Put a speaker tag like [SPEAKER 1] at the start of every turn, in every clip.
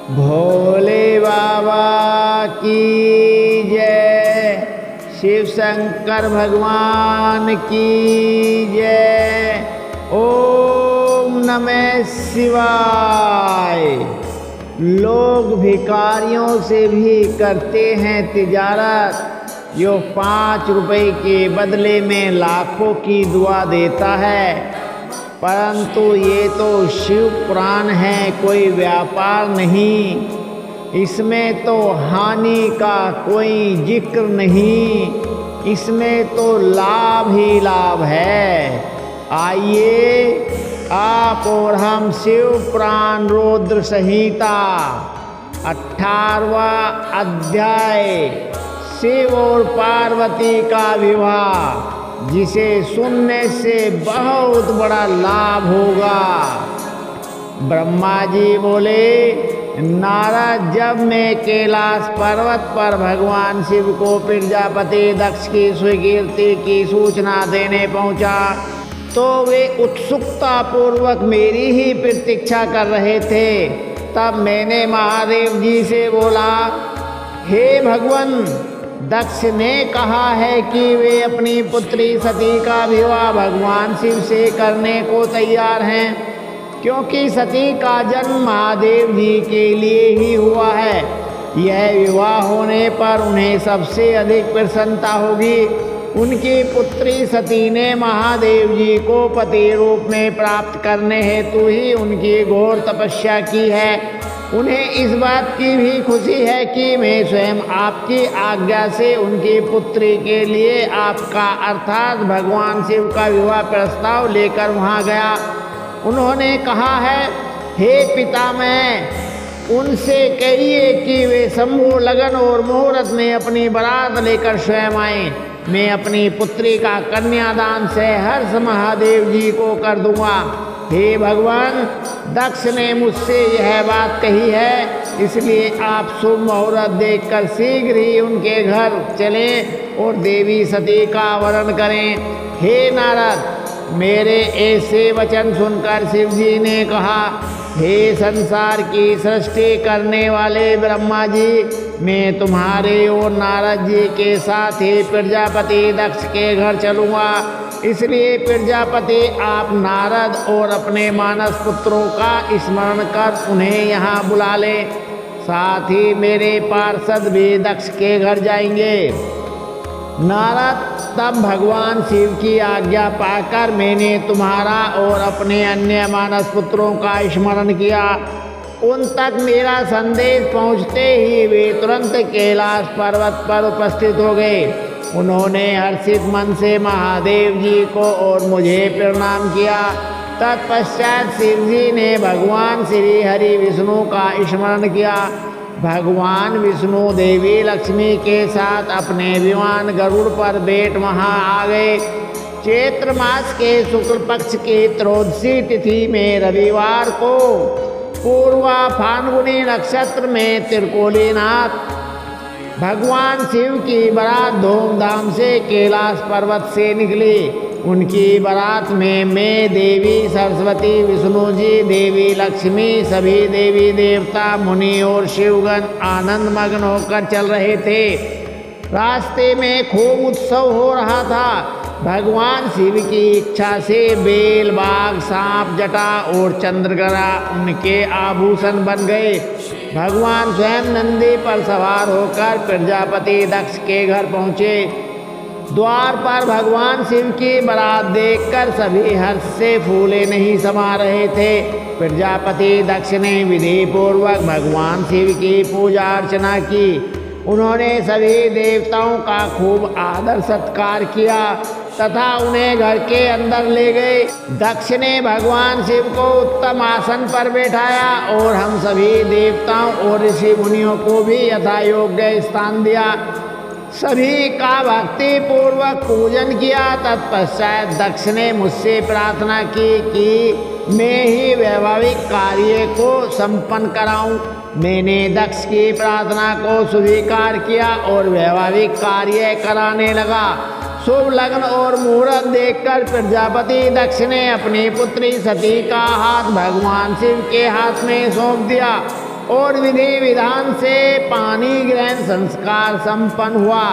[SPEAKER 1] भोले बाबा की जय, शिव शंकर भगवान की जय। ओम नमः शिवाय। लोग भिखारियों से भी करते हैं तिजारत, जो 5 रुपए के बदले में लाखों की दुआ देता है। परंतु ये तो शिव पुराण है, कोई व्यापार नहीं। इसमें तो हानि का कोई जिक्र नहीं, इसमें तो लाभ ही लाभ है। आइए आप और हम शिव पुराण रुद्र संहिता 18वां अध्याय, शिव और पार्वती का विवाह, जिसे सुनने से बहुत बड़ा लाभ होगा। ब्रह्मा जी बोले, नारद, जब मैं कैलाश पर्वत पर भगवान शिव को प्रजापति दक्ष की स्वीकृति की सूचना देने पहुंचा, तो वे उत्सुकता पूर्वक मेरी ही प्रतीक्षा कर रहे थे। तब मैंने महादेव जी से बोला, हे भगवान, दक्ष ने कहा है कि वे अपनी पुत्री सती का विवाह भगवान शिव से करने को तैयार हैं, क्योंकि सती का जन्म महादेव जी के लिए ही हुआ है। यह विवाह होने पर उन्हें सबसे अधिक प्रसन्नता होगी। उनकी पुत्री सती ने महादेव जी को पति रूप में प्राप्त करने हेतु ही उनकी घोर तपस्या की है। उन्हें इस बात की भी खुशी है कि मैं स्वयं आपकी आज्ञा से उनकी पुत्री के लिए आपका अर्थात भगवान शिव का विवाह प्रस्ताव लेकर वहां गया। उन्होंने कहा है, हे पितामह, उनसे कहिए कि वे शंभु लगन और मुहूर्त में अपनी बारात लेकर स्वयं आए। मैं अपनी पुत्री का कन्यादान से हर्ष महादेव जी को कर दूंगा। हे भगवान, दक्ष ने मुझसे यह बात कही है, इसलिए आप शुभ मुहूर्त देखकर शीघ्र ही उनके घर चलें और देवी सती का वरण करें। हे नारद, मेरे ऐसे वचन सुनकर शिव जी ने कहा, हे संसार की सृष्टि करने वाले ब्रह्मा जी, मैं तुम्हारे और नारद जी के साथ ही प्रजापति दक्ष के घर चलूँगा। इसलिए प्रजापति आप नारद और अपने मानस पुत्रों का स्मरण कर उन्हें यहाँ बुला लें। साथ ही मेरे पार्षद भी दक्ष के घर जाएंगे। नारद, तब भगवान शिव की आज्ञा पाकर मैंने तुम्हारा और अपने अन्य मानस पुत्रों का स्मरण किया। उन तक मेरा संदेश पहुँचते ही वे तुरंत कैलाश पर्वत पर उपस्थित हो गए। उन्होंने हर्षित मन से महादेव जी को और मुझे प्रणाम किया। तत्पश्चात शिव जी ने भगवान श्री हरि विष्णु का स्मरण किया। भगवान विष्णु देवी लक्ष्मी के साथ अपने विमान गरुड़ पर बैठ वहाँ आ गए। चैत्र मास के शुक्ल पक्ष के त्रयोदशी तिथि में रविवार को पूर्वा फाल्गुनी नक्षत्र में त्रिकोलीनाथ भगवान शिव की बारात धूमधाम से कैलाश पर्वत से निकली। उनकी बारात में मैं, देवी सरस्वती, विष्णु जी, देवी लक्ष्मी, सभी देवी देवता, मुनि और शिवगण आनंद मग्न होकर चल रहे थे। रास्ते में खूब उत्सव हो रहा था। भगवान शिव की इच्छा से बेल, बाघ, सांप, जटा और चंद्रगरा उनके आभूषण बन गए। भगवान स्वयं नंदी पर सवार होकर प्रजापति दक्ष के घर पहुँचे। द्वार पर भगवान शिव की बारात देखकर सभी हर्ष से फूले नहीं समा रहे थे। प्रजापति दक्ष ने विधि पूर्वक भगवान शिव की पूजा अर्चना की। उन्होंने सभी देवताओं का खूब आदर सत्कार किया तथा उन्हें घर के अंदर ले गए। दक्ष ने भगवान शिव को उत्तम आसन पर बैठाया और हम सभी देवताओं और ऋषि मुनियों को भी यथा योग्य स्थान दिया। सभी का भक्ति पूर्वक पूजन किया। तत्पश्चात दक्ष ने मुझसे प्रार्थना की कि मैं ही वैवाहिक कार्य को संपन्न कराऊं। मैंने दक्ष की प्रार्थना को स्वीकार किया और वैवाहिक कार्य कराने लगा। शुभ लग्न और मुहूर्त देखकर प्रजापति दक्ष ने अपनी पुत्री सती का हाथ भगवान शिव के हाथ में सौंप दिया। और विधि विधान से पानी ग्रहण संस्कार संपन्न हुआ।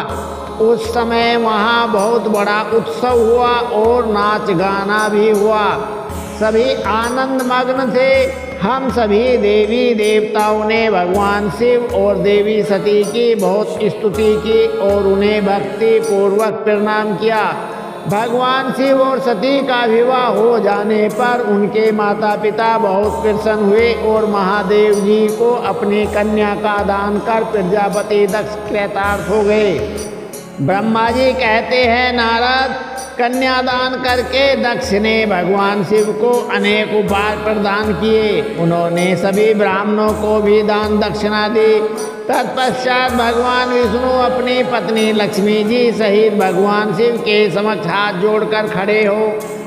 [SPEAKER 1] उस समय वहाँ बहुत बड़ा उत्सव हुआ और नाच गाना भी हुआ। सभी आनंद मग्न थे। हम सभी देवी देवताओं ने भगवान शिव और देवी सती की बहुत स्तुति की और उन्हें भक्ति पूर्वक प्रणाम किया। भगवान शिव और सती का विवाह हो जाने पर उनके माता पिता बहुत प्रसन्न हुए और महादेव जी को अपनी कन्या का दान कर प्रजापति दक्ष कृतार्थ हो गए। ब्रह्मा जी कहते हैं, नारद, कन्यादान करके दक्ष ने भगवान शिव को अनेक उपहार प्रदान किए। उन्होंने सभी ब्राह्मणों को भी दान दक्षिणा दी। तत्पश्चात भगवान विष्णु अपनी पत्नी लक्ष्मी जी सहित भगवान शिव के समक्ष हाथ जोड़कर खड़े हो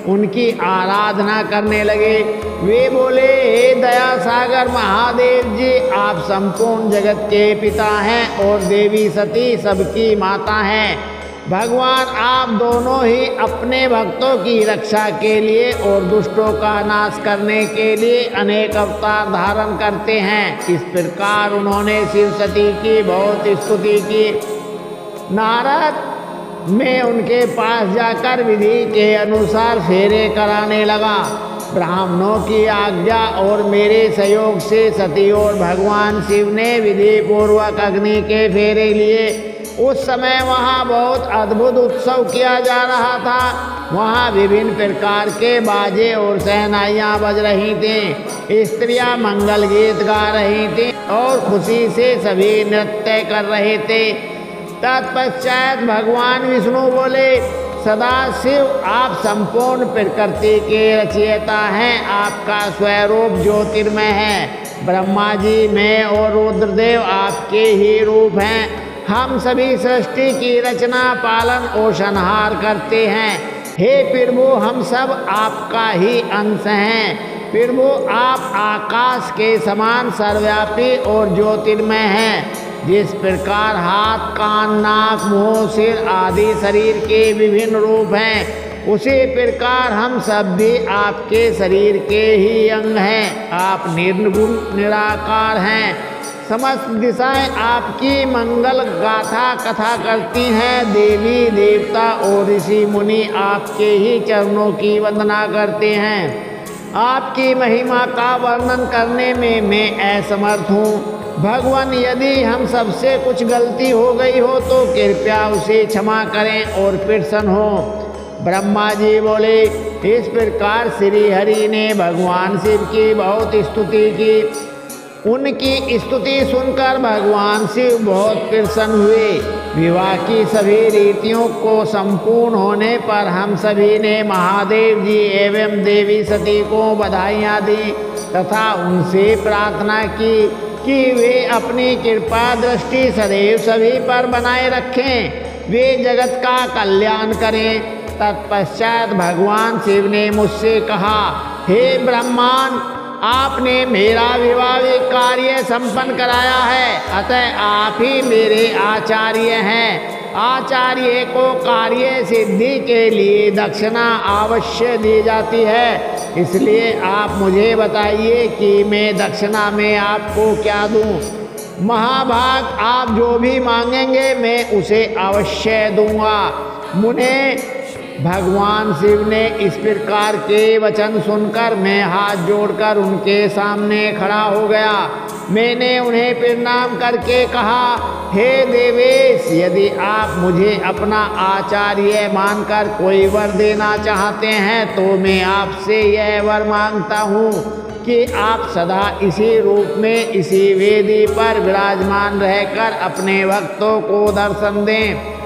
[SPEAKER 1] उनकी आराधना करने लगे। वे बोले, हे दया सागर महादेव जी, आप संपूर्ण जगत के पिता हैं और देवी सती सबकी माता हैं। भगवान आप दोनों ही अपने भक्तों की रक्षा के लिए और दुष्टों का नाश करने के लिए अनेक अवतार धारण करते हैं। इस प्रकार उन्होंने शिव सती की बहुत स्तुति की। नारद, मैं उनके पास जाकर विधि के अनुसार फेरे कराने लगा। ब्राह्मणों की आज्ञा और मेरे सहयोग से सती और भगवान शिव ने विधि पूर्वक अग्नि के फेरे लिए। उस समय वहाँ बहुत अद्भुत उत्सव किया जा रहा था। वहाँ विभिन्न प्रकार के बाजे और शहनाइयाँ बज रही थीं। स्त्रियाँ मंगल गीत गा रही थीं और खुशी से सभी नृत्य कर रहे थे। तत्पश्चात भगवान विष्णु बोले, सदा शिव, आप संपूर्ण प्रकृति के रचयिता हैं। आपका स्वरूप ज्योतिर्मय है। ब्रह्मा जी, मैं और रुद्रदेव आपके ही रूप हैं। हम सभी सृष्टि की रचना, पालन और संहार करते हैं। हे प्रभु, हम सब आपका ही अंश हैं। प्रभु, आप आकाश के समान सर्वव्यापी और ज्योतिर्मय हैं। जिस प्रकार हाथ, कान, नाक, मुंह, सिर आदि शरीर के विभिन्न रूप हैं, उसी प्रकार हम सब भी आपके शरीर के ही अंग हैं। आप निर्गुण निराकार हैं। समस्त दिशाएं आपकी मंगल गाथा कथा करती हैं। देवी देवता और ऋषि मुनि आपके ही चरणों की वंदना करते हैं। आपकी महिमा का वर्णन करने में मैं असमर्थ हूँ। भगवान, यदि हम सबसे कुछ गलती हो गई हो तो कृपया उसे क्षमा करें और प्रसन्न हो। ब्रह्मा जी बोले, इस प्रकार श्री हरि ने भगवान शिव की बहुत स्तुति की। उनकी स्तुति सुनकर भगवान शिव बहुत प्रसन्न हुए। विवाह की सभी रीतियों को संपूर्ण होने पर हम सभी ने महादेव जी एवं देवी सती को बधाइयाँ दी तथा उनसे प्रार्थना की कि वे अपनी कृपा दृष्टि सदैव सभी पर बनाए रखें, वे जगत का कल्याण करें। तत्पश्चात भगवान शिव ने मुझसे कहा, हे ब्रह्मांड, आपने मेरा विवाह कार्य संपन्न कराया है, अतः आप ही मेरे आचार्य हैं। आचार्य को कार्य सिद्धि के लिए दक्षिणा अवश्य दी जाती है। इसलिए आप मुझे बताइए कि मैं दक्षिणा में आपको क्या दूं। महाभाग, आप जो भी मांगेंगे मैं उसे अवश्य दूंगा। मुने, भगवान शिव ने इस प्रकार के वचन सुनकर मैं हाथ जोड़कर उनके सामने खड़ा हो गया। मैंने उन्हें प्रणाम करके कहा, हे देवेश, यदि आप मुझे अपना आचार्य मानकर कोई वर देना चाहते हैं तो मैं आपसे यह वर मांगता हूँ कि आप सदा इसी रूप में इसी वेदी पर विराजमान रहकर अपने भक्तों को दर्शन दें।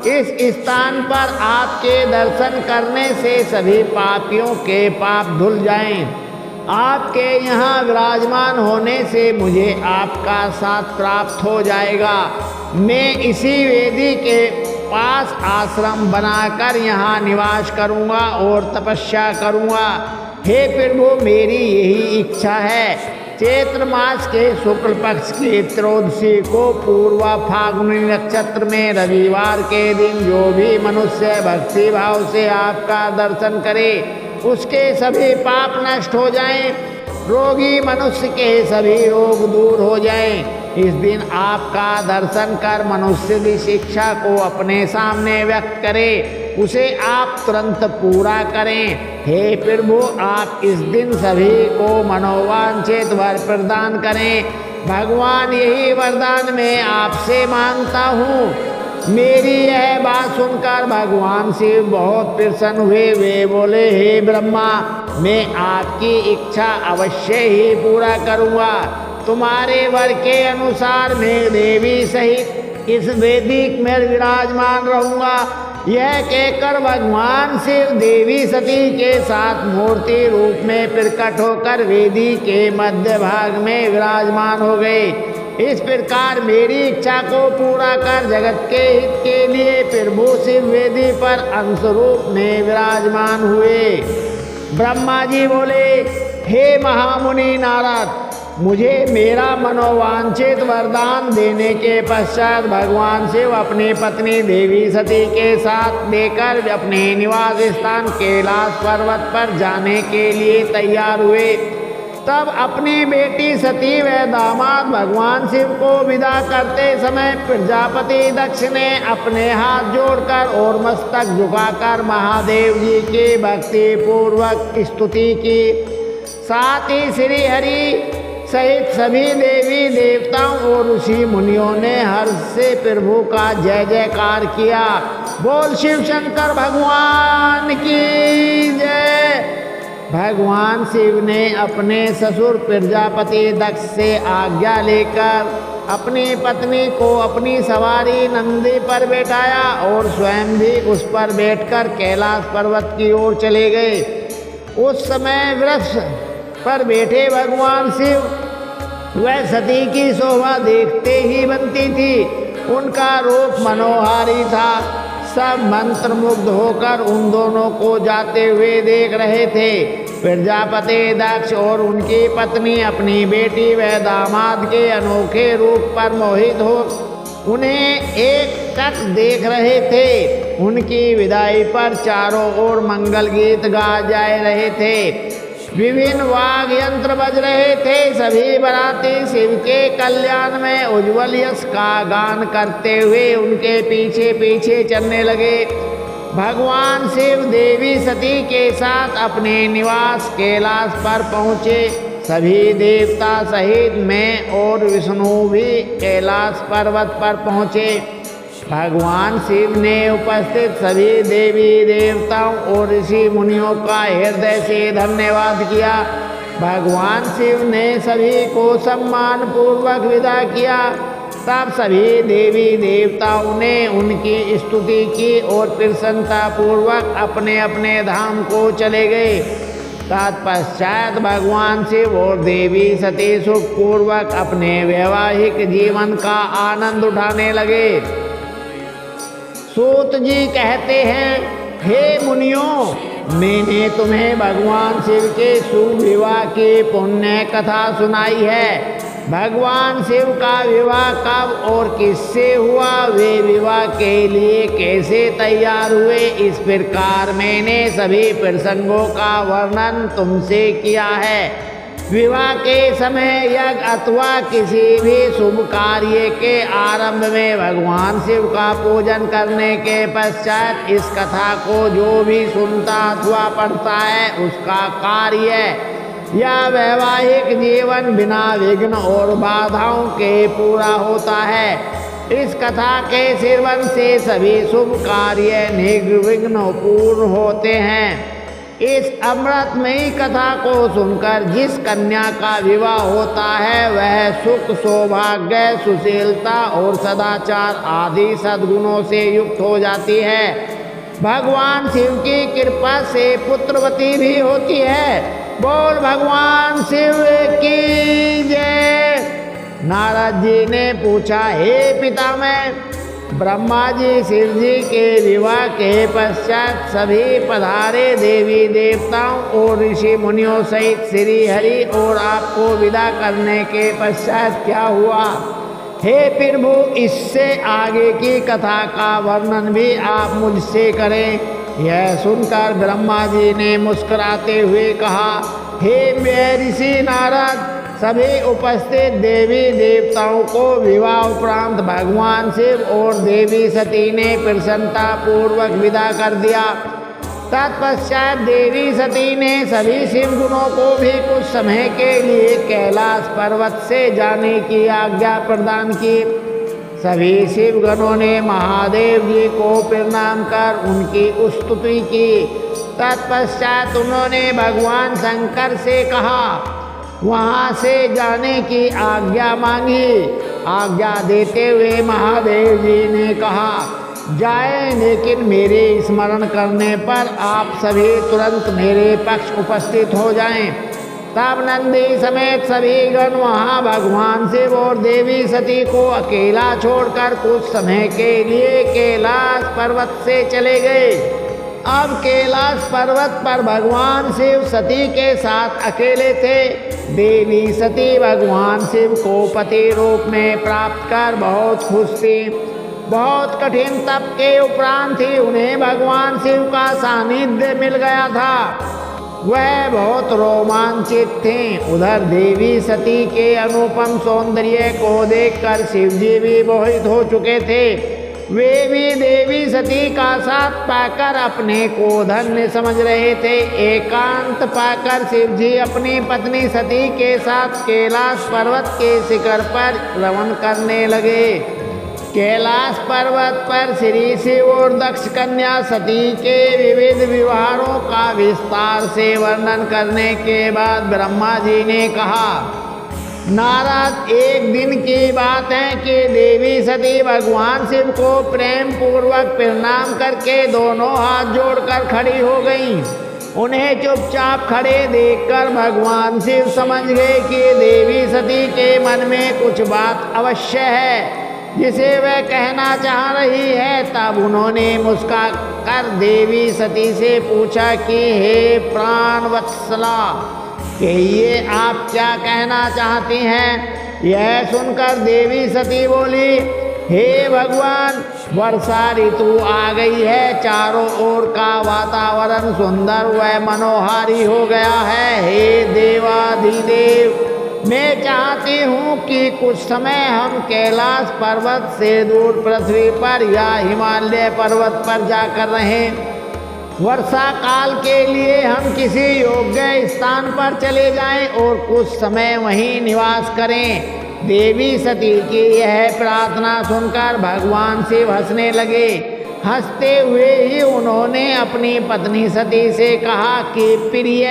[SPEAKER 1] इस स्थान पर आपके दर्शन करने से सभी पापियों के पाप धुल जाएं। आपके यहाँ विराजमान होने से मुझे आपका साथ प्राप्त हो जाएगा। मैं इसी वेदी के पास आश्रम बनाकर यहाँ निवास करूँगा और तपस्या करूँगा। हे प्रभु, मेरी यही इच्छा है। चैत्र मास के शुक्ल पक्ष की त्रयोदशी को पूर्वा फाल्गुनी नक्षत्र में रविवार के दिन जो भी मनुष्य भक्ति भाव से आपका दर्शन करे उसके सभी पाप नष्ट हो जाएं। रोगी मनुष्य के सभी रोग दूर हो जाएं। इस दिन आपका दर्शन कर मनुष्य की शिक्षा को अपने सामने व्यक्त करे, उसे आप तुरंत पूरा करें। हे प्रभु, आप इस दिन सभी को मनोवांछित वर प्रदान करें। भगवान, यही वरदान मैं आपसे मांगता हूँ। मेरी यह बात सुनकर भगवान शिव बहुत प्रसन्न हुए। वे बोले, हे ब्रह्मा, मैं आपकी इच्छा अवश्य ही पूरा करूँगा। तुम्हारे वर के अनुसार मैं देवी सहित इस वेदी में विराजमान रहूँगा। यह कहकर भगवान शिव देवी सती के साथ मूर्ति रूप में प्रकट होकर वेदी के मध्य भाग में विराजमान हो गए। इस प्रकार मेरी इच्छा को पूरा कर जगत के हित के लिए प्रभु शिव वेदी पर अंश रूप में विराजमान हुए। ब्रह्मा जी बोले, हे महामुनि नारद, मुझे मेरा मनोवांछित वरदान देने के पश्चात भगवान शिव अपनी पत्नी देवी सती के साथ लेकर अपने निवास स्थान कैलाश पर्वत पर जाने के लिए तैयार हुए। तब अपनी बेटी सती व दामाद भगवान शिव को विदा करते समय प्रजापति दक्ष ने अपने हाथ जोड़कर और मस्तक झुकाकर महादेव जी की भक्ति पूर्वक स्तुति की। साथ ही श्री हरि सहित सभी देवी देवताओं और ऋषि मुनियों ने हर्ष से प्रभु का जय जयकार किया। बोल शिव शंकर भगवान की जय। भगवान शिव ने अपने ससुर प्रजापति दक्ष से आज्ञा लेकर अपनी पत्नी को अपनी सवारी नंदी पर बैठाया और स्वयं भी उस पर बैठकर कैलाश पर्वत की ओर चले गए। उस समय वृक्ष पर बैठे भगवान शिव वह सती की शोभा देखते ही बनती थी। उनका रूप मनोहारी था। सब मंत्रमुग्ध होकर उन दोनों को जाते हुए देख रहे थे। प्रजापति दक्ष और उनकी पत्नी अपनी बेटी व दामाद के अनोखे रूप पर मोहित हो उन्हें एक टक देख रहे थे। उनकी विदाई पर चारों ओर मंगल गीत गा जा रहे थे। विभिन्न वाद्य यंत्र बज रहे थे। सभी बाराती शिव के कल्याण में उज्ज्वल यश का गान करते हुए उनके पीछे पीछे चलने लगे। भगवान शिव देवी सती के साथ अपने निवास कैलाश पर पहुँचे। सभी देवता सहित मैं और विष्णु भी कैलाश पर्वत पर पहुँचे। भगवान शिव ने उपस्थित सभी देवी देवताओं और ऋषि मुनियों का हृदय से धन्यवाद किया। भगवान शिव ने सभी को सम्मान पूर्वक विदा किया। तब सभी देवी देवताओं ने उनकी स्तुति की और प्रसन्नता पूर्वक अपने अपने धाम को चले गए। तत्पश्चात भगवान शिव और देवी सती सुखपूर्वक अपने वैवाहिक जीवन का आनंद उठाने लगे। सूत जी कहते हैं, हे मुनियों, मैंने तुम्हें भगवान शिव के शुभ विवाह की पुण्य कथा सुनाई है। भगवान शिव का विवाह कब और किससे हुआ, वे विवाह के लिए कैसे तैयार हुए, इस प्रकार मैंने सभी प्रसंगों का वर्णन तुमसे किया है। विवाह के समय यज्ञ अथवा किसी भी शुभ कार्य के आरंभ में भगवान शिव का पूजन करने के पश्चात इस कथा को जो भी सुनता अथवा पढ़ता है उसका कार्य या वैवाहिक जीवन बिना विघ्न और बाधाओं के पूरा होता है। इस कथा के श्रवण से सभी शुभ कार्य निर्विघ्न पूर्ण होते हैं। इस अमृतमयी कथा को सुनकर जिस कन्या का विवाह होता है वह सुख, सौभाग्य, सुशीलता और सदाचार आदि सद्गुणों से युक्त हो जाती है। भगवान शिव की कृपा से पुत्रवती भी होती है। बोल भगवान शिव की जय। नारद जी ने पूछा, हे पितामह, ब्रह्मा जी शिव जी के विवाह के पश्चात सभी पधारे देवी देवताओं और ऋषि मुनियों सहित श्री हरि और आपको विदा करने के पश्चात क्या हुआ? हे प्रभु, इससे आगे की कथा का वर्णन भी आप मुझसे करें। यह सुनकर ब्रह्मा जी ने मुस्कुराते हुए कहा, हे महर्षि नारद, सभी उपस्थित देवी देवताओं को विवाह उपरांत भगवान शिव और देवी सती ने प्रसन्नता पूर्वक विदा कर दिया। तत्पश्चात देवी सती ने सभी शिव गुणों को भी कुछ समय के लिए कैलाश पर्वत से जाने की आज्ञा प्रदान की। सभी शिव गणों ने महादेव जी को प्रणाम कर उनकी स्तुति की। तत्पश्चात उन्होंने भगवान शंकर से कहा, वहाँ से जाने की आज्ञा मांगी। आज्ञा देते हुए महादेव जी ने कहा, जाए, लेकिन मेरे स्मरण करने पर आप सभी तुरंत मेरे पक्ष उपस्थित हो जाएं। तब नंदी समेत सभी गण वहाँ भगवान शिव और देवी सती को अकेला छोड़कर कुछ समय के लिए कैलाश पर्वत से चले गए। अब कैलाश पर्वत पर भगवान शिव सती के साथ अकेले थे। देवी सती भगवान शिव को पति रूप में प्राप्त कर बहुत खुश थी। बहुत कठिन तप के उपरांत ही उन्हें भगवान शिव का सानिध्य मिल गया था। वह बहुत रोमांचित थे। उधर देवी सती के अनुपम सौंदर्य को देखकर शिवजी भी मोहित हो चुके थे। वे भी देवी सती का साथ पाकर अपने को धन्य समझ रहे थे। एकांत पाकर शिवजी अपनी पत्नी सती के साथ कैलाश पर्वत के शिखर पर रमण करने लगे। कैलाश पर्वत पर श्री शिव और दक्ष कन्या सती के विविध व्यवहारों का विस्तार से वर्णन करने के बाद ब्रह्मा जी ने कहा, नारद, एक दिन की बात है कि देवी सती भगवान शिव को प्रेम पूर्वक प्रणाम करके दोनों हाथ जोड़कर खड़ी हो गईं। उन्हें चुपचाप खड़े देखकर भगवान शिव समझ गए कि देवी सती के मन में कुछ बात अवश्य है जिसे वह कहना चाह रही है। तब उन्होंने मुस्कुरा कर देवी सती से पूछा कि हे प्राण वत्सला, कहिए आप क्या कहना चाहती हैं। यह सुनकर देवी सती बोली, हे भगवान, वर्षा ऋतु आ गई है। चारों ओर का वातावरण सुंदर व मनोहारी हो गया है। हे देवाधिदेव, मैं चाहती हूँ कि कुछ समय हम कैलाश पर्वत से दूर पृथ्वी पर या हिमालय पर्वत पर जाकर रहें। वर्षा काल के लिए हम किसी योग्य स्थान पर चले जाएं और कुछ समय वहीं निवास करें। देवी सती की यह प्रार्थना सुनकर भगवान शिव हंसने लगे। हंसते हुए ही उन्होंने अपनी पत्नी सती से कहा कि प्रिय,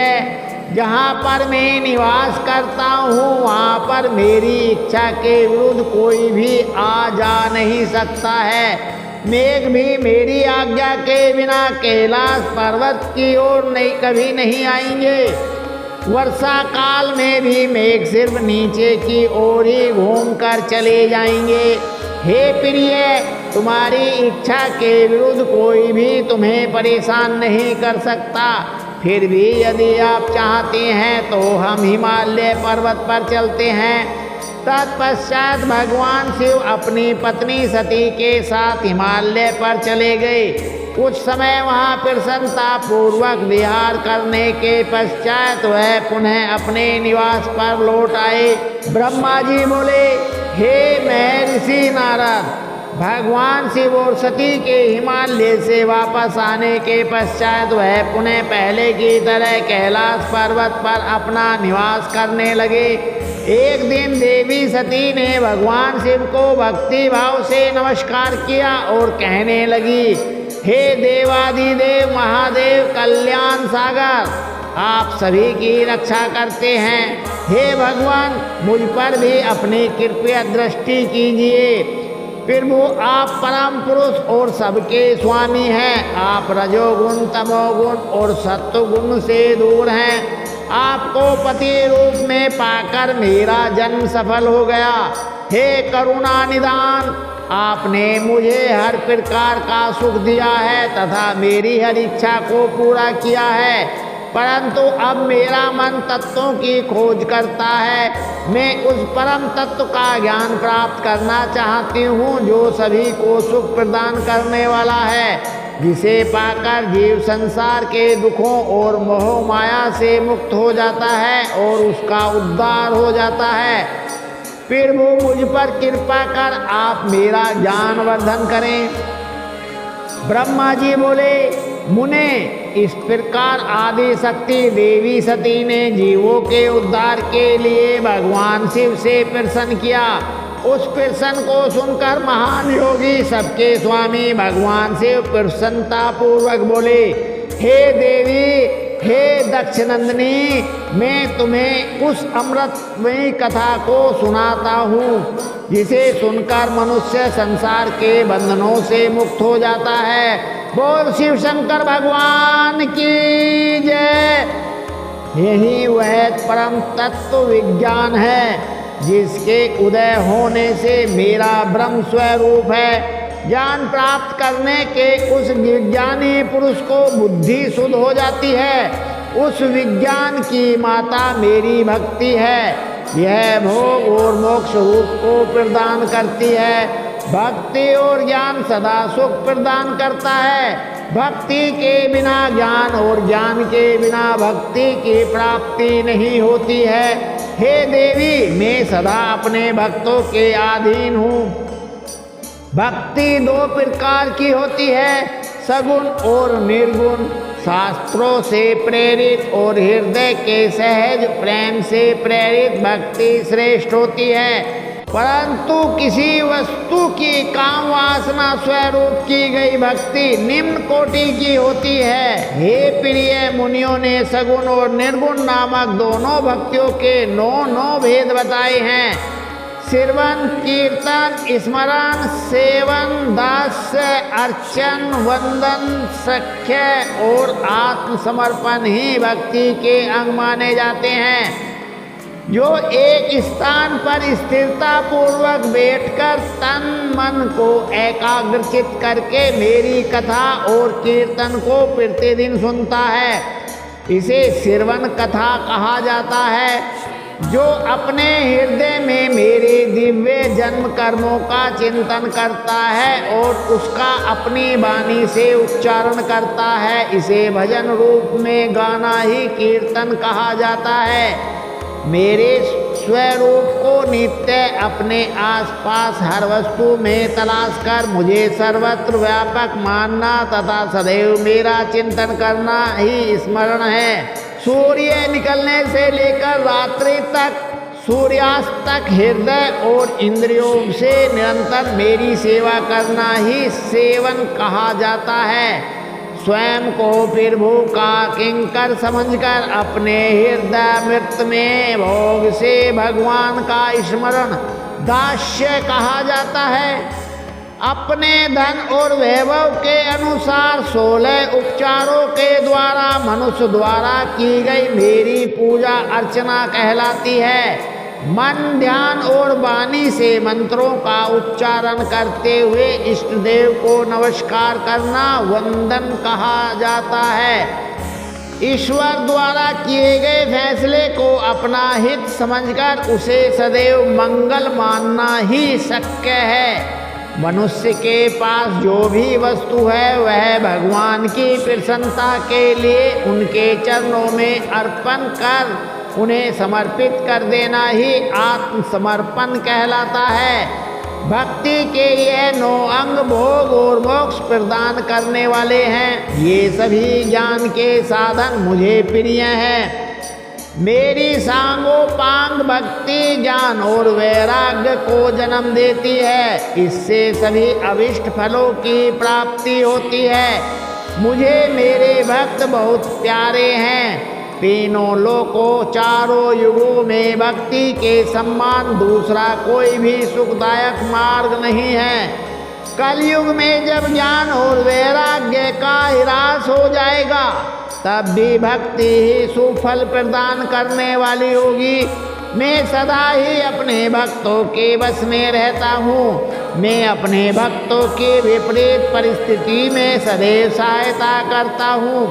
[SPEAKER 1] जहाँ पर मैं निवास करता हूँ वहाँ पर मेरी इच्छा के विरुद्ध कोई भी आ जा नहीं सकता है। मेघ भी मेरी आज्ञा के बिना कैलाश पर्वत की ओर कभी नहीं आएंगे। वर्षा काल में भी मेघ सिर्फ नीचे की ओर ही घूमकर चले जाएंगे। हे प्रिय, तुम्हारी इच्छा के विरुद्ध कोई भी तुम्हें परेशान नहीं कर सकता। फिर भी यदि आप चाहते हैं तो हम हिमालय पर्वत पर चलते हैं। तत्पश्चात भगवान शिव अपनी पत्नी सती के साथ हिमालय पर चले गए। कुछ समय वहाँ प्रसन्नता पूर्वक विहार करने के पश्चात वह पुनः अपने निवास पर लौट आए। ब्रह्मा जी बोले, हे महर्षि नारद, भगवान शिव और सती के हिमालय से वापस आने के पश्चात वह पुनः पहले की तरह कैलाश पर्वत पर अपना निवास करने लगे। एक दिन देवी सती ने भगवान शिव को भक्ति भाव से नमस्कार किया और कहने लगी, हे देवाधिदेव महादेव कल्याण सागर, आप सभी की रक्षा करते हैं। हे भगवान, मुझ पर भी अपनी कृपया दृष्टि कीजिए। प्रभु, आप परम पुरुष और सबके स्वामी हैं। आप रजोगुण, तमोगुण और सत्वगुण से दूर हैं। आपको पति रूप में पाकर मेरा जन्म सफल हो गया। हे करुणा निधान, आपने मुझे हर प्रकार का सुख दिया है तथा मेरी हर इच्छा को पूरा किया है। परंतु अब मेरा मन तत्वों की खोज करता है। मैं उस परम तत्व का ज्ञान प्राप्त करना चाहती हूँ जो सभी को सुख प्रदान करने वाला है। जिसे पाकर जीव संसार के दुखों और मोह माया से मुक्त हो जाता है और उसका उद्धार हो जाता है। प्रभु मुझ पर कृपा कर आप मेरा ज्ञान वर्धन करें। ब्रह्मा जी बोले, मुने, इस प्रकार आदि शक्ति देवी सती ने जीवों के उद्धार के लिए भगवान शिव से प्रसन्न किया। उस प्रसन्न को सुनकर महान योगी सबके स्वामी भगवान शिव प्रसन्नता पूर्वक बोले, हे देवी, हे दक्षनंदिनी, मैं तुम्हें उस अमृतमयी कथा को सुनाता हूँ जिसे सुनकर मनुष्य संसार के बंधनों से मुक्त हो जाता है। बोल शिव शंकर भगवान की जय। यही वह परम तत्व विज्ञान है जिसके उदय होने से मेरा ब्रह्म स्वरूप है। ज्ञान प्राप्त करने के उस विज्ञानी पुरुष को बुद्धि शुद्ध हो जाती है। उस विज्ञान की माता मेरी भक्ति है। यह भोग और मोक्ष रूप को प्रदान करती है। भक्ति और ज्ञान सदा सुख प्रदान करता है। भक्ति के बिना ज्ञान और ज्ञान के बिना भक्ति की प्राप्ति नहीं होती है। हे देवी, मैं सदा अपने भक्तों के अधीन हूँ। भक्ति दो प्रकार की होती है, सगुण और निर्गुण। शास्त्रों से प्रेरित और हृदय के सहज प्रेम से प्रेरित भक्ति श्रेष्ठ होती है, परंतु किसी वस्तु की काम वासना स्वरूप की गई भक्ति निम्न कोटि की होती है। हे प्रिय मुनियों ने सगुण और निर्गुण नामक दोनों भक्तियों के 9 भेद बताए हैं। श्रवण, कीर्तन, स्मरण, सेवन, दास्य, अर्चन, वंदन, सख्य और आत्मसमर्पण ही भक्ति के अंग माने जाते हैं। जो एक स्थान पर स्थिरता पूर्वक बैठकर तन मन को एकाग्रचित करके मेरी कथा और कीर्तन को प्रतिदिन सुनता है, इसे श्रवण कथा कहा जाता है। जो अपने हृदय में मेरे दिव्य जन्म कर्मों का चिंतन करता है और उसका अपनी वाणी से उच्चारण करता है, इसे भजन रूप में गाना ही कीर्तन कहा जाता है। मेरे स्वरूप को नित्य अपने आसपास हर वस्तु में तलाश कर मुझे सर्वत्र व्यापक मानना तथा सदैव मेरा चिंतन करना ही स्मरण है। सूर्य निकलने से लेकर रात्रि तक, सूर्यास्त तक हृदय और इंद्रियों से निरंतर मेरी सेवा करना ही सेवन कहा जाता है। स्वयं को प्रभु का किंकर समझकर अपने हृदयामृत में भोग से भगवान का स्मरण दास्य कहा जाता है। अपने धन और वैभव के अनुसार 16 उपचारों के द्वारा मनुष्य द्वारा की गई मेरी पूजा अर्चना कहलाती है। मन, ध्यान और वाणी से मंत्रों का उच्चारण करते हुए इष्ट देव को नमस्कार करना वंदन कहा जाता है। ईश्वर द्वारा किए गए फैसले को अपना हित समझकर उसे सदैव मंगल मानना ही शक्य है। मनुष्य के पास जो भी वस्तु है वह भगवान की प्रसन्नता के लिए उनके चरणों में अर्पण कर उन्हें समर्पित कर देना ही आत्मसमर्पण कहलाता है। भक्ति के ये 9 अंग भोग और मोक्ष प्रदान करने वाले हैं। ये सभी ज्ञान के साधन मुझे प्रिय हैं। मेरी सांगोपांग भक्ति ज्ञान और वैराग्य को जन्म देती है। इससे सभी अभिष्ट फलों की प्राप्ति होती है। मुझे मेरे भक्त बहुत प्यारे हैं। तीनों लोकों, चारों युगों में भक्ति के समान दूसरा कोई भी सुखदायक मार्ग नहीं है। कलयुग में जब ज्ञान और वैराग्य का ह्रास हो जाएगा तब भी भक्ति ही सुफल प्रदान करने वाली होगी। मैं सदा ही अपने भक्तों के वश में रहता हूँ। मैं अपने भक्तों की विपरीत परिस्थिति में सदैव सहायता करता हूँ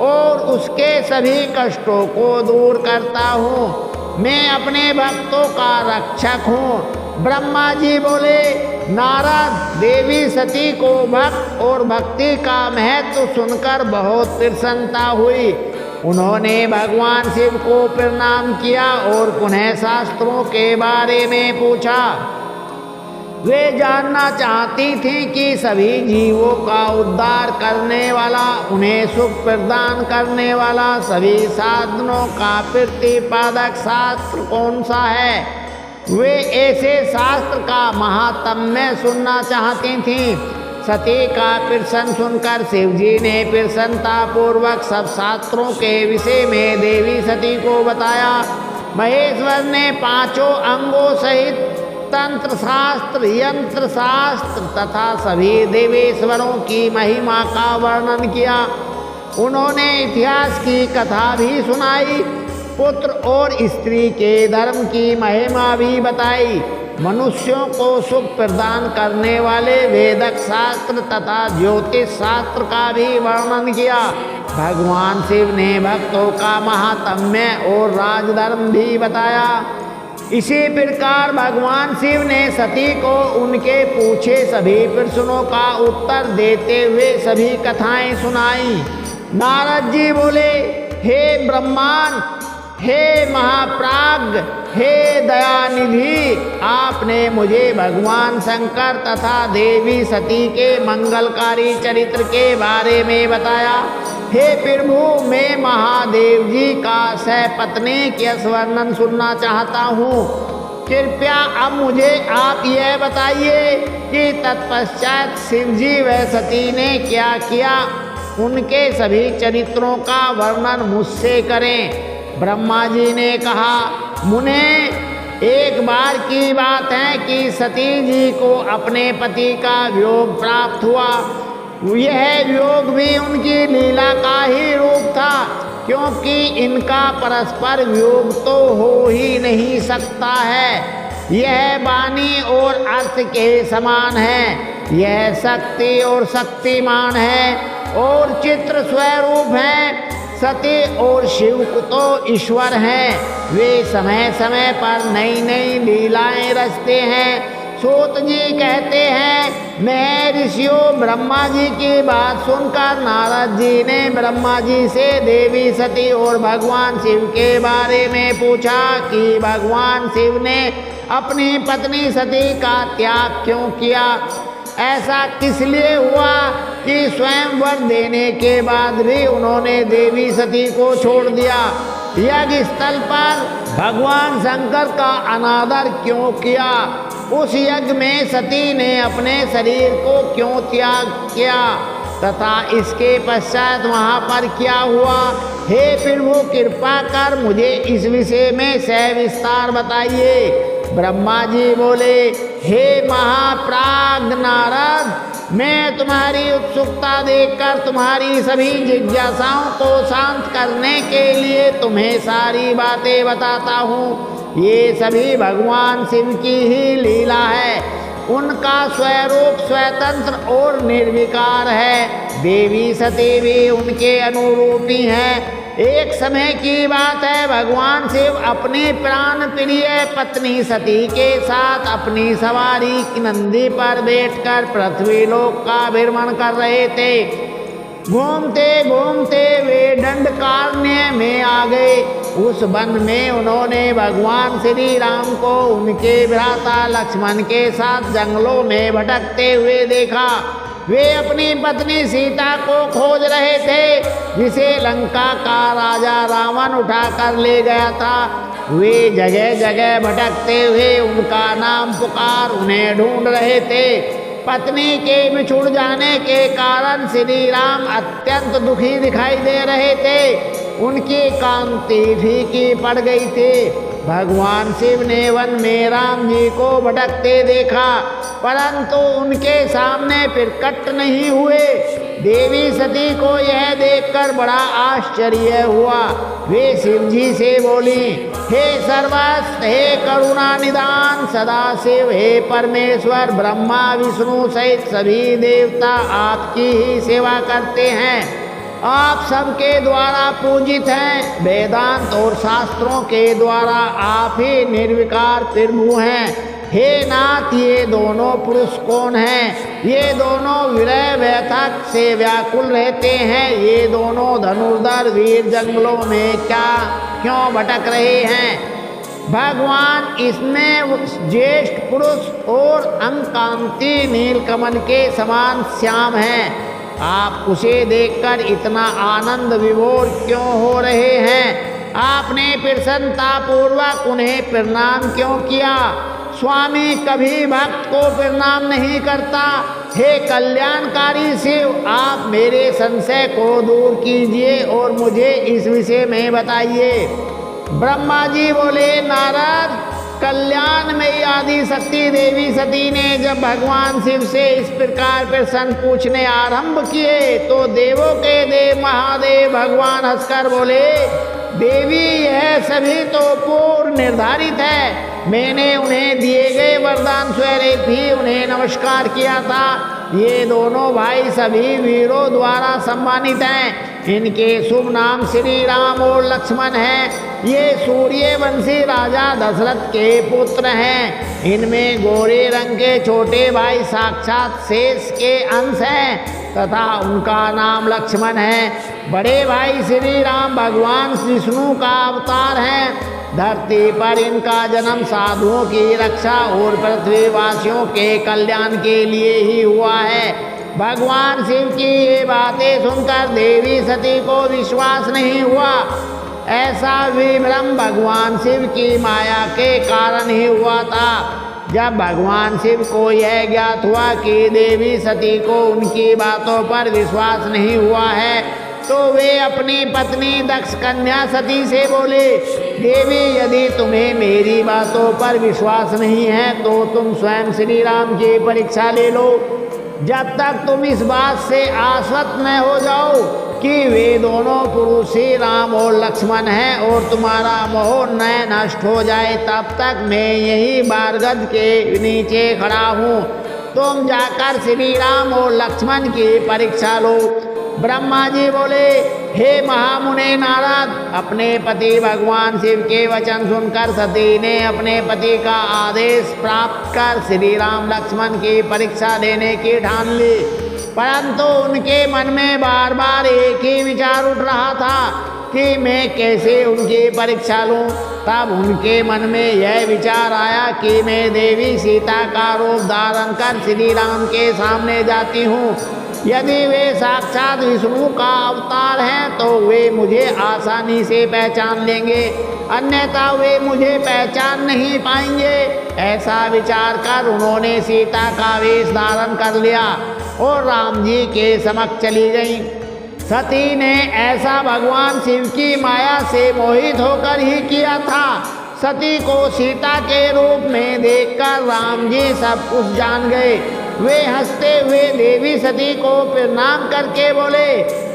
[SPEAKER 1] और उसके सभी कष्टों को दूर करता हूँ। मैं अपने भक्तों का रक्षक हूँ। ब्रह्मा जी बोले, नारद, देवी सती को भक्त और भक्ति का महत्व सुनकर बहुत प्रसन्नता हुई। उन्होंने भगवान शिव को प्रणाम किया और पुनः शास्त्रों के बारे में पूछा। वे जानना चाहती थी कि सभी जीवों का उद्धार करने वाला, उन्हें सुख प्रदान करने वाला, सभी साधनों का प्रतिपादक शास्त्र कौन सा है। वे ऐसे शास्त्र का महात्म्य सुनना चाहती थीं। सती का प्रश्न सुनकर शिवजी ने प्रसन्नता पूर्वक सब शास्त्रों के विषय में देवी सती को बताया। महेश्वर ने 5 अंगों सहित तंत्र शास्त्र, यंत्र शास्त्र तथा सभी देवेश्वरों की महिमा का वर्णन किया। उन्होंने इतिहास की कथा भी सुनाई, पुत्र और स्त्री के धर्म की महिमा भी बताई। मनुष्यों को सुख प्रदान करने वाले वेदक शास्त्र तथा ज्योतिष शास्त्र का भी वर्णन किया। भगवान शिव ने भक्तों का महात्म्य और राजधर्म भी बताया। इसी प्रकार भगवान शिव ने सती को उनके पूछे सभी प्रश्नों का उत्तर देते हुए सभी कथाएं सुनाई। नारद जी बोले, हे ब्रह्मांड, हे महाप्राज्ञ, हे दयानिधि, आपने मुझे भगवान शंकर तथा देवी सती के मंगलकारी चरित्र के बारे में बताया। हे प्रभु, मैं महादेव जी का सपत्नीक यश वर्णन सुनना चाहता हूँ। कृपया अब मुझे आप यह बताइए कि तत्पश्चात शिवजी व सती ने क्या किया। उनके सभी चरित्रों का वर्णन मुझसे करें। ब्रह्मा जी ने कहा, मुने, एक बार की बात है कि सती जी को अपने पति का वियोग प्राप्त हुआ। यह वियोग भी उनकी लीला का ही रूप था, क्योंकि इनका परस्पर वियोग तो हो ही नहीं सकता है। यह वाणी और अर्थ के समान है। यह शक्ति और शक्तिमान है और चित्र स्वरूप है। सती और शिव तो ईश्वर हैं। वे समय समय पर नई नई लीलाएं रचते हैं। सूत जी कहते हैं, मैं ऋषियों ब्रह्मा जी की बात सुनकर नारद जी ने ब्रह्मा जी से देवी सती और भगवान शिव के बारे में पूछा कि भगवान शिव ने अपनी पत्नी सती का त्याग क्यों किया। ऐसा किस लिए हुआ कि स्वयं वर देने के बाद भी उन्होंने देवी सती को छोड़ दिया। यज्ञ स्थल पर भगवान शंकर का अनादर क्यों किया। उस यज्ञ में सती ने अपने शरीर को क्यों त्याग किया तथा इसके पश्चात वहाँ पर क्या हुआ। हे प्रभु, कृपा कर मुझे इस विषय में सविस्तार बताइए। ब्रह्मा जी बोले, हे महाप्राज्ञ नारद, मैं तुम्हारी उत्सुकता देखकर तुम्हारी सभी जिज्ञासाओं को शांत करने के लिए तुम्हें सारी बातें बताता हूँ। ये सभी भगवान शिव की ही लीला है। उनका स्वरूप स्वतंत्र और निर्विकार है। देवी सती भी उनके अनुरूपी हैं। एक समय की बात है, भगवान शिव अपनी प्राण प्रिय पत्नी सती के साथ अपनी सवारी नंदी पर बैठकर पृथ्वी लोक का भ्रमण कर रहे थे। घूमते घूमते वे दंडकारण्य में आ गए। उस वन में उन्होंने भगवान श्री राम को उनके भ्राता लक्ष्मण के साथ जंगलों में भटकते हुए देखा। वे अपनी पत्नी सीता को खोज रहे थे, जिसे लंका का राजा रावण उठा कर ले गया था। वे जगह जगह भटकते हुए उनका नाम पुकार उन्हें ढूंढ रहे थे। पत्नी के बिछुड़ जाने के कारण श्री राम अत्यंत दुखी दिखाई दे रहे थे। उनकी कांति फीकी पड़ गई थी। भगवान शिव ने वन में राम जी को भटकते देखा, परंतु उनके सामने प्रकट नहीं हुए। देवी सती को यह देखकर बड़ा आश्चर्य हुआ। वे शिव जी से बोली, हे सर्वस्व, हे करुणा निदान सदाशिव, हे परमेश्वर, ब्रह्मा विष्णु सहित सभी देवता आपकी ही सेवा करते हैं। आप सबके द्वारा पूजित हैं। वेदांत और शास्त्रों के द्वारा आप ही निर्विकार प्रभु हैं। हे नाथ, ये दोनों पुरुष कौन हैं? ये दोनों विरह व्यथक से व्याकुल रहते हैं। ये दोनों धनुर्धर वीर जंगलों में क्यों भटक रहे हैं? भगवान इसमें ज्येष्ठ पुरुष और अंकांति नीलकमल के समान श्याम हैं। आप उसे देखकर इतना आनंद विभोर क्यों हो रहे हैं? आपने प्रसन्नतापूर्वक उन्हें प्रणाम क्यों किया? स्वामी कभी भक्त को प्रणाम नहीं करता। हे कल्याणकारी शिव, आप मेरे संशय को दूर कीजिए और मुझे इस विषय में बताइए। ब्रह्मा जी बोले, नारद, कल्याण में आदि शक्ति देवी सती ने जब भगवान शिव से इस प्रकार प्रश्न पूछने आरंभ किए तो देवों के देव महादेव भगवान हंसकर बोले, देवी, यह सभी तो पूर्व निर्धारित है। मैंने उन्हें दिए गए वरदान स्वरूप ही उन्हें नमस्कार किया था। ये दोनों भाई सभी वीरों द्वारा सम्मानित हैं। इनके शुभ नाम श्री राम और लक्ष्मण हैं। ये सूर्यवंशी राजा दशरथ के पुत्र हैं। इनमें गोरे रंग के छोटे भाई साक्षात शेष के अंश हैं तथा उनका नाम लक्ष्मण है। बड़े भाई श्री राम भगवान विष्णु का अवतार हैं। धरती पर इनका जन्म साधुओं की रक्षा और पृथ्वीवासियों के कल्याण के लिए ही हुआ है। भगवान शिव की ये बातें सुनकर देवी सती को विश्वास नहीं हुआ। ऐसा विभ्रम भगवान शिव की माया के कारण ही हुआ था। जब भगवान शिव को यह ज्ञात हुआ कि देवी सती को उनकी बातों पर विश्वास नहीं हुआ है तो वे अपनी पत्नी दक्ष कन्या सती से बोले, देवी, यदि तुम्हें मेरी बातों पर विश्वास नहीं है तो तुम स्वयं श्री राम की परीक्षा ले लो। जब तक तुम इस बात से आश्वस्त न हो जाओ कि वे दोनों पुरुष ही राम और लक्ष्मण हैं और तुम्हारा मोह न नष्ट हो जाए, तब तक मैं यही बारगद के नीचे खड़ा हूँ। तुम जाकर श्री राम और लक्ष्मण की परीक्षा लो। ब्रह्मा जी बोले, हे महामुने नारद, अपने पति भगवान शिव के वचन सुनकर सती ने अपने पति का आदेश प्राप्त कर श्री राम लक्ष्मण की परीक्षा लेने की ठान ली। परंतु उनके मन में बार बार एक ही विचार उठ रहा था कि मैं कैसे उनकी परीक्षा लूं। तब उनके मन में यह विचार आया कि मैं देवी सीता का रूप धारण कर श्री राम के सामने जाती हूँ। यदि वे साक्षात विष्णु का अवतार हैं तो वे मुझे आसानी से पहचान लेंगे, अन्यथा वे मुझे पहचान नहीं पाएंगे। ऐसा विचार कर उन्होंने सीता का वेश धारण कर लिया और राम जी के समक्ष चली गईं। सती ने ऐसा भगवान शिव की माया से मोहित होकर ही किया था। सती को सीता के रूप में देखकर राम जी सब कुछ जान गए। वे हंसते हुए देवी सती को प्रणाम करके बोले,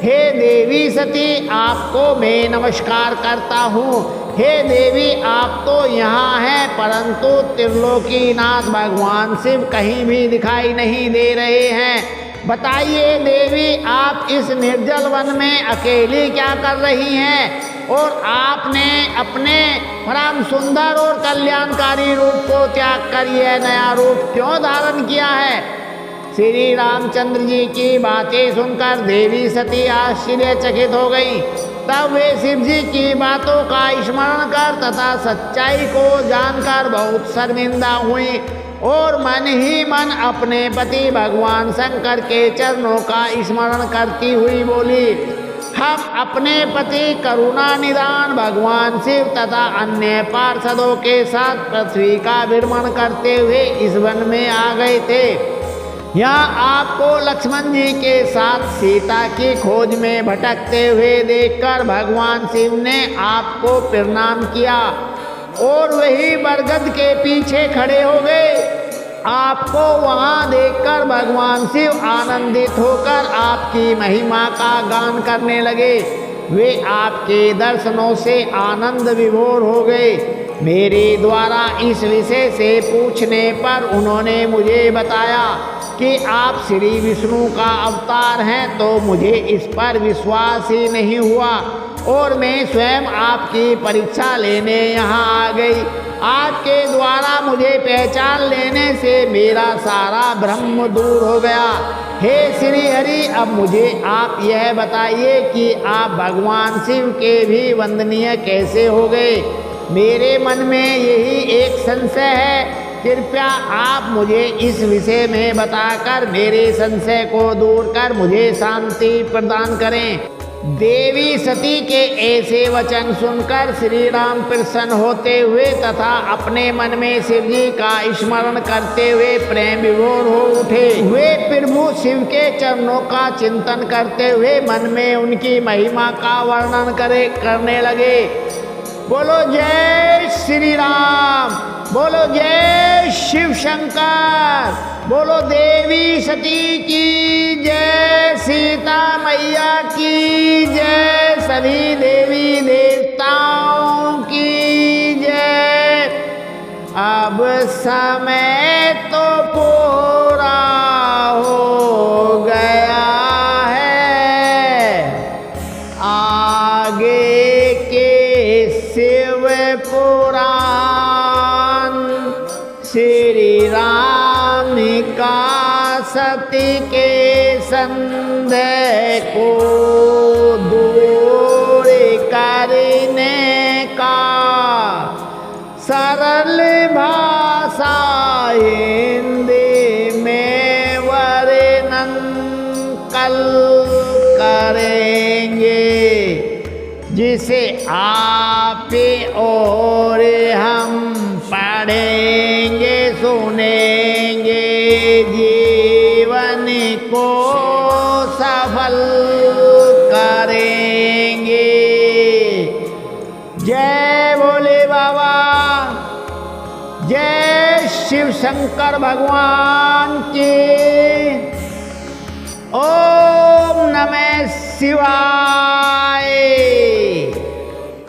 [SPEAKER 1] हे देवी सती, आपको मैं नमस्कार करता हूँ। हे देवी, आप तो यहाँ हैं परंतु त्रिलोकीनाथ भगवान शिव कहीं भी दिखाई नहीं दे रहे हैं। बताइए देवी, आप इस निर्जल वन में अकेली क्या कर रही हैं और आपने अपने परम सुंदर और कल्याणकारी रूप को त्याग कर यह नया रूप क्यों धारण किया है? श्री रामचंद्र जी की बातें सुनकर देवी सती आश्चर्यचकित हो गई। तब वे शिव जी की बातों का स्मरण कर तथा सच्चाई को जानकर बहुत शर्मिंदा हुई और मन ही मन अपने पति भगवान शंकर के चरणों का स्मरण करती हुई बोली, हम अपने पति करुणा निदान भगवान शिव तथा अन्य पार्षदों के साथ पृथ्वी का भ्रमण करते हुए इस वन में आ गए थे। यहाँ आपको लक्ष्मण जी के साथ सीता की खोज में भटकते हुए देखकर भगवान शिव ने आपको प्रणाम किया और वही बरगद के पीछे खड़े हो गए। आपको वहाँ देखकर भगवान शिव आनंदित होकर आपकी महिमा का गान करने लगे। वे आपके दर्शनों से आनंद विभोर हो गए। मेरे द्वारा इस विषय से पूछने पर उन्होंने मुझे बताया कि आप श्री विष्णु का अवतार हैं, तो मुझे इस पर विश्वास ही नहीं हुआ और मैं स्वयं आपकी परीक्षा लेने यहाँ आ गई। आपके द्वारा मुझे पहचान लेने से मेरा सारा भ्रम दूर हो गया। हे श्री हरि, अब मुझे आप यह बताइए कि आप भगवान शिव के भी वंदनीय कैसे हो गए। मेरे मन में यही एक संशय है, कृपया आप मुझे इस विषय में बताकर मेरे संशय को दूर कर मुझे शांति प्रदान करें। देवी सती के ऐसे वचन सुनकर श्री राम प्रसन्न होते हुए तथा अपने मन में शिव जी का स्मरण करते हुए प्रेम विभोर हो उठे। वे प्रभु शिव के चरणों का चिंतन करते हुए मन में उनकी महिमा का वर्णन करने लगे। बोलो जय श्री राम, बोलो जय शिव शंकर, बोलो देवी सती की जय, सीता मैया की जय, सभी देवी देवताओं की जय। अब समय तो पूरा हो गया है, आगे शिव पुराण श्री राम का सती के संदेह को दूर करने का सरल भाषा हिंदी में वर्णन कल करेंगे, जिसे आप और हम पढ़ेंगे सुनेंगे, जीवन को सफल करेंगे। जय भोले बाबा, जय शिव शंकर भगवान की। ओम नमः शिवाय।